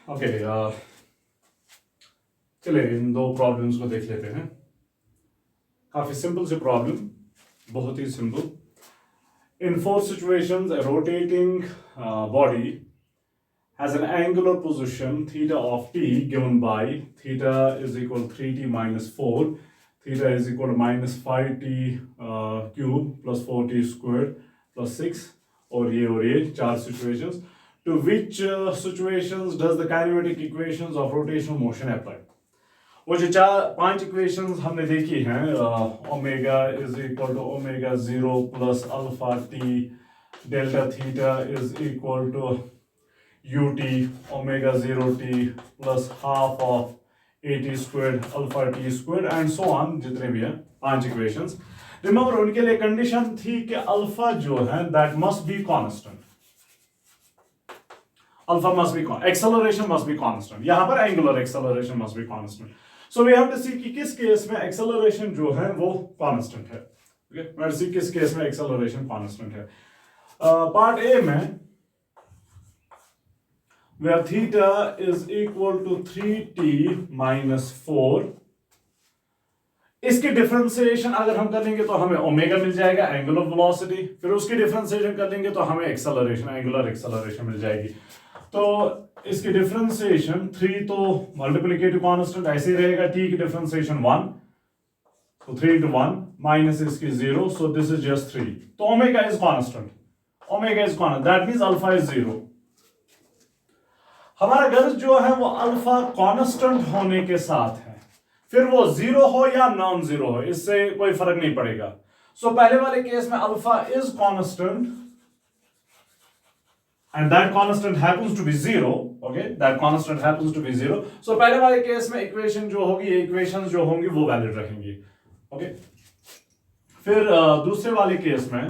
Okay, चलिए इन दो problems को देख लेते हैं। काफी सिंपल सी प्रॉब्लम, बहुत ही simple. In four situations, a rotating body has an angular position theta of t given by theta is equal to 3t minus 4, theta is equal to minus 5t cube plus 4t squared plus 6 और ये चार situations. To which situations does the kinematic equations of rotational motion apply? वो जो पांच equations हमने देखी हैं, omega is equal to omega 0 plus alpha t delta theta is equal to u t omega 0 t plus half of a t square alpha t square and so on, जितने भी हैं पांच इक्वेशंस। रिमेंबर उनके लिए condition थी कि alpha जो है that must be constant, alpha must be, acceleration must be constant, यहां पर angular acceleration must be constant. So we have to see कि किस केस में एक्सेलरेशन जो है वो कांस्टेंट है। ओके, लेट्स सी किस केस में एक्सेलरेशन कांस्टेंट है। पार्ट ए में where theta is equal to 3t minus 4, इसकी डिफरेंशिएशन अगर हम कर लेंगे तो हमें ओमेगा मिल जाएगा एंगुलर वेलोसिटी, फिर उसकी डिफरेंशिएशन कर लेंगे तो हमें एक्सेलरेशन एंगुलर एक्सेलरेशन मिल जाएगी। तो इसकी डिफरेंशिएशन 3 तो मल्टीप्लिकेटिव कांस्टेंट ऐसे ही रहेगा, t की डिफरेंशिएशन 1, तो 3 into 1 माइनस इसकी 0, सो दिस इज जस्ट 3। तो omega is constant, omega is constant, that means alpha is 0। हमारा गर्ज जो है वो अल्फा कांस्टेंट होने के साथ है, फिर वो 0 हो या नॉन 0 हो, इससे कोई फर्क नहीं पड़ेगा। सो पहले वाले केस में alpha is constant and that constant happens to be 0, okay, that constant happens to be 0, so पहले वाले केस में इक्वेशन जो होगी, इक्वेशंस जो होंगी वो वैलिड रहेंगी। ओके, फिर दूसरे वाले केस में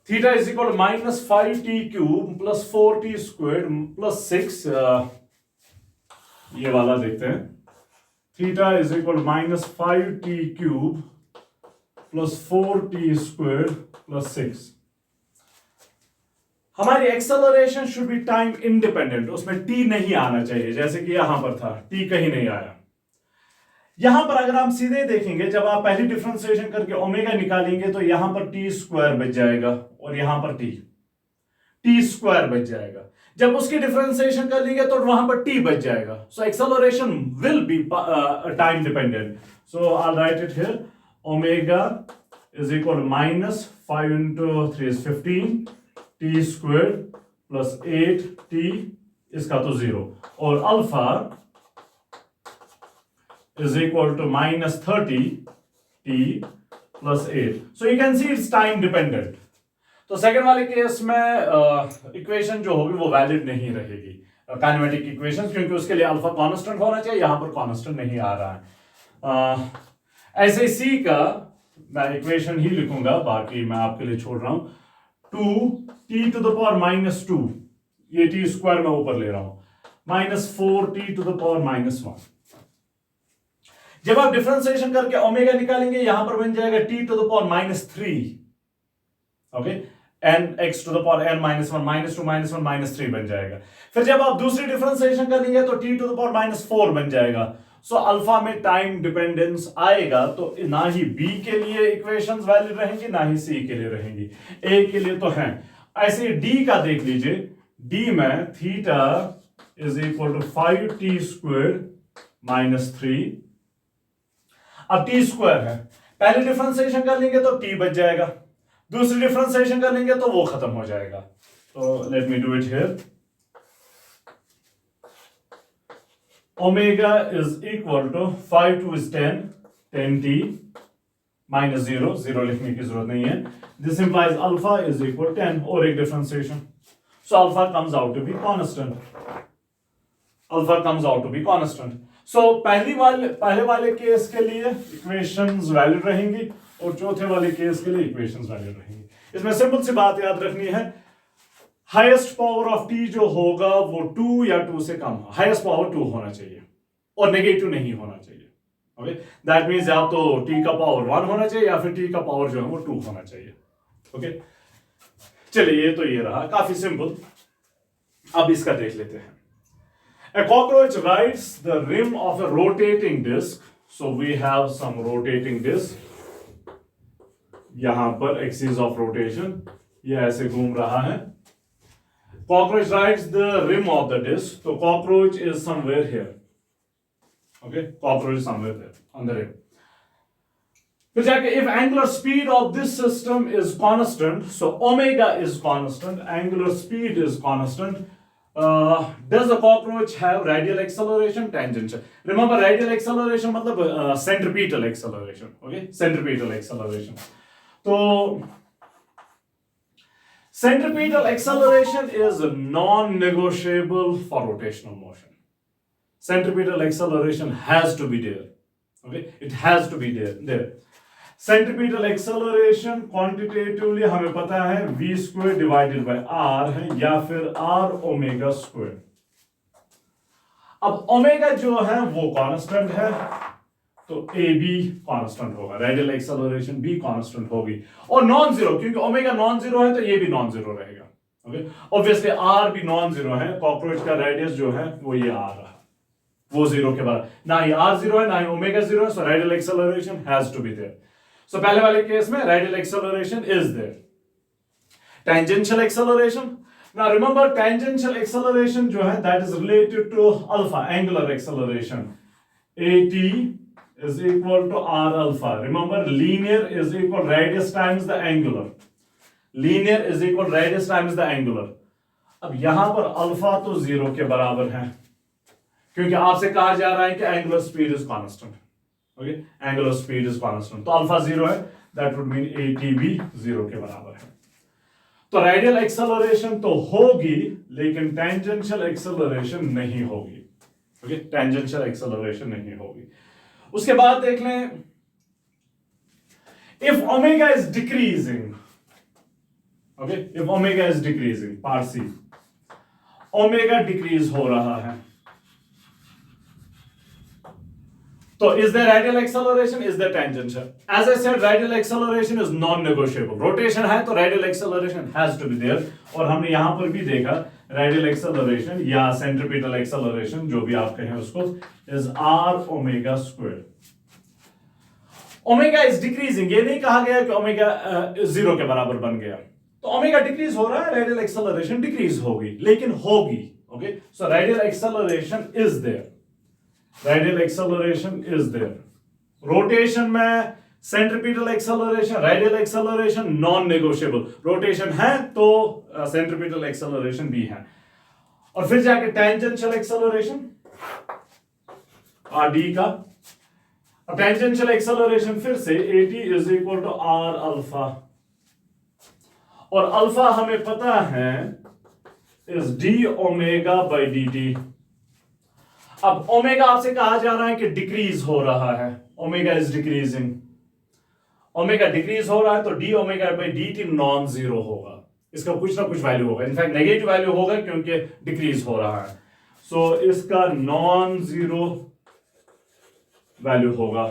theta is equal minus 5t cube plus 4t squared plus 6, ये वाला देखते हैं। Theta is equal minus 5t cube plus 4t squared plus 6। हमारी acceleration should be time independent, उसमें t नहीं आना चाहिए, जैसे कि यहां पर था t कहीं नहीं आया। यहां पर अगर हम सीधे देखेंगे, जब आप पहली डिफरेंशिएशन करके ओमेगा निकालेंगे तो यहां पर t स्क्वायर बच जाएगा और यहां पर t स्क्वायर बच जाएगा। जब उसकी डिफरेंशिएशन कर लेंगे तो वहां पर t बच जाएगा। So acceleration will be time dependent. So I write it here, omega is equal माइनस 5 into 3 is 15 t square plus 8t, इसका तो 0, और alpha is equal to minus 30t plus 8। So you can see it's time dependent. तो second वाले case में equation जो होगी वो वैलिड नहीं रहेगी, काइनेमेटिक इक्वेशन, क्योंकि उसके लिए अल्फा कांस्टेंट होना चाहिए, यहां पर कांस्टेंट नहीं आ रहा है। ऐसे सी का मैं इक्वेशन ही लिखूंगा, बाकी मैं आपके लिए छोड़ रहा हूं। 2t to the power minus 2, ये t स्क्वायर में ऊपर ले रहा हूं, minus 4t to the power minus 1। जब आप डिफरेंशिएशन करके ओमेगा निकालेंगे यहां पर बन जाएगा t to the power minus 3, okay, n x to the power n minus 1 minus 2 minus 1 minus 3 बन जाएगा। फिर जब आप दूसरी डिफरेंशिएशन करेंगे तो t to the power minus 4 बन जाएगा। सो अल्फा में टाइम डिपेंडेंस आएगा, तो ना ही बी के लिए इक्वेशंस वैलिड रहेंगी ना ही सी के लिए रहेंगी, ए के लिए तो हैं। ऐसे डी का देख लीजिए, डी में theta is equal to 5t square minus 3। अब टी स्क्वायर है, पहले डिफरेंशिएशन कर लेंगे तो टी बच जाएगा, दूसरी डिफरेंशिएशन कर लेंगे तो वो खत्म हो जाएगा। तो let me do it here, omega is equal to 5 to is 10, 10t minus 0, 0 लिखने की जरूरत नहीं है। This implies alpha is equal 10 और एक differentiation, so alpha comes out to be constant, alpha comes out to be constant. So पहले वाले case के लिए इक्वेशंस वैलिड रहेंगी और चौथे वाले केस के लिए इक्वेशंस वैलिड रहेंगी। इसमें सिंपल सी बात याद रखनी है, हाईएस्ट पावर ऑफ टी जो होगा वो 2 या 2 से कम, हाईएस्ट पावर 2 होना चाहिए और नेगेटिव नहीं होना चाहिए। ओके, दैट मींस या तो टी का पावर 1 होना चाहिए या फिर टी का पावर जो है वो 2 होना चाहिए। ओके, चलिए ये तो ये रहा, काफी सिंपल। अब इसका देख लेते हैं. A cockroach rides the rim of a rotating disc. So we have some rotating disc. यहां पर axis of rotation, ये ऐसे घूम रहा है. Cockroach rides the rim of the disc. So cockroach is somewhere here. Okay, cockroach is somewhere there on the rim. फिर जाके if angular speed of this system is constant, so omega is constant, angular speed is constant. Does the cockroach have radial acceleration, tangential? Remember, radial acceleration मतलब centripetal acceleration. Okay, centripetal acceleration. तो centripetal acceleration is non-negotiable for rotational motion. Centripetal acceleration has to be there. Okay, it has to be there. Centripetal acceleration quantitatively हमें पता है v square divided by r है या फिर r omega square. अब omega जो है वो कांस्टेंट है, तो a b कांस्टेंट होगा, रेडियल एक्सेलरेशन b कांस्टेंट होगी और नॉन जीरो, क्योंकि ओमेगा नॉन जीरो है तो ये भी नॉन जीरो रहेगा. ओके, ऑब्वियसली r भी नॉन जीरो है, कॉकरोच का रेडियस जो है वो ये r रहा, वो जीरो के बाद ना ही r जीरो है ना ही ओमेगा जीरो है, so radial acceleration has to be there. So पहले वाले केस में radial acceleration is there. Tangential acceleration. Now remember, tangential acceleration जो है that is related to alpha, angular acceleration. At is equal to r alpha. Remember, linear is equal radius times the angular. Linear is equal radius times the angular. अब यहां पर alpha तो zero के बराबर है, क्योंकि आपसे कहा जा रहा है कि angular speed is constant. Okay, angular speed is constant. तो अल्फा जीरो है, that would mean at भी जीरो के बराबर है. तो रेडियल एक्सेलरेशन तो होगी लेकिन टेंजेंशियल एक्सेलरेशन नहीं होगी. ओके, टेंजेंशियल एक्सेलरेशन नहीं होगी. उसके बाद देख लें, if omega is decreasing, okay, if omega is decreasing, part C, omega decrease हो रहा है, so is there radial acceleration? Is there tangential? As I said, radial acceleration is non-negotiable. Rotation है तो radial acceleration has to be there. और हमने यहाँ पर भी देखा radial acceleration या centripetal acceleration जो भी आप कहें उसको is r omega square. Omega is decreasing. ये नहीं कहा गया कि omega जीरो के बराबर बन गया. तो omega decrease हो रहा है, radial acceleration decrease होगी, लेकिन होगी. Okay, so radial acceleration is there. Radial acceleration is there. Rotation में centripetal acceleration, radial acceleration non-negotiable. Rotation है तो centripetal acceleration भी है. और फिर जाके tangential acceleration r d का. अब tangential acceleration फिर से at is equal to r alpha. और alpha हमें पता है is d omega by dt. अब ओमेगा आपसे कहा जा रहा है कि डिक्रीज हो रहा है, omega is decreasing, omega decrease हो रहा है तो D omega by D T non zero होगा, इसका कुछ ना कुछ वैल्यू होगा, इनफैक्ट नेगेटिव वैल्यू होगा क्योंकि डिक्रीज हो रहा है. सो इसका नॉन जीरो वैल्यू होगा.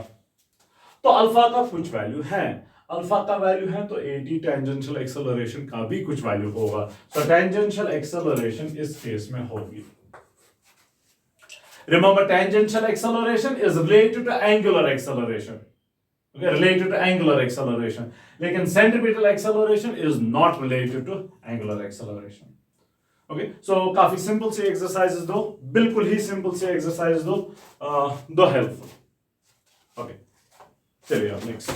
तो अल्फा का कुछ वैल्यू है, अल्फा का वैल्यू है तो एटी टेंजेंशियल एक्सेलरेशन का भी कुछ वैल्यू होगा. तो टेंजेंशियल एक्सेलरेशन इस केस में होगी. Remember, tangential acceleration is related to angular acceleration. Okay, related to angular acceleration. लेकिन centripetal acceleration is not related to angular acceleration. Okay, so काफी simple से exercises दो, बिल्कुल ही simple से exercises दो helpful. Okay, चलिए अब next.